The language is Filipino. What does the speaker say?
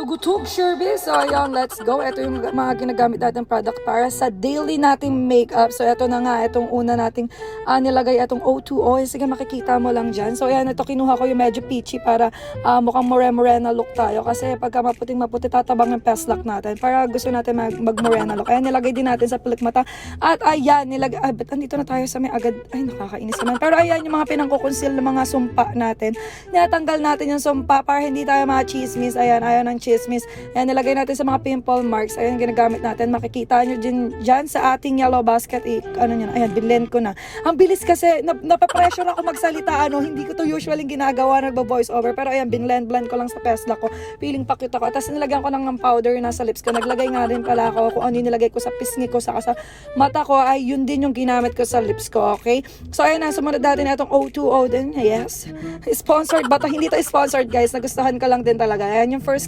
Tugutug Sherby. So, ayan, let's go. Ito yung mga ginagamit natin product para sa daily nating makeup. So, ito na nga, itong una nating nilagay, itong O2O. Sige, makikita mo lang dyan. So, ayan, ito kinuha ko yung medyo peachy para mukhang morena look tayo. Kasi pagka maputing-maputi, tatabang yung peslak natin. Para gusto natin mag-morena look. Ayan, nilagay din natin sa pilik mata. At ayan, nilagay, ba't andito na tayo sa may agad, ay, nakakainis naman. Pero ayan, yung mga pinangkukonceal ng mga sumpa natin. Natanggal natin yung sumpa para hindi tayo mga chismis. Ayan, ayaw ng chismis. Ayan, nilagay natin sa mga pimple marks. Ayan, ginagamit natin. Makikita nyo dyan sa ating yellow basket. Ano nyo, ayan, binlend ko na. Ang bilis kasi, napapressure ako magsalita. Hindi ko to usually ginagawa, nagbo-voice over. Pero ayan, blend ko lang sa pesla ko. Feeling pa cute ako. Tapos nilagyan ko ng powder na sa lips ko. Naglagay nga rin pala ako kung ano yung nilagay ko sa pisngi ko, saka sa mata ko. Ay, yun din yung ginamit ko sa lips ko, okay? So, ayan na, sumunod natin na itong O2O din. Yes. Sponsored ba to? Hindi to sponsored, guys. Nagustuhan ko lang din talaga. Ayan yung first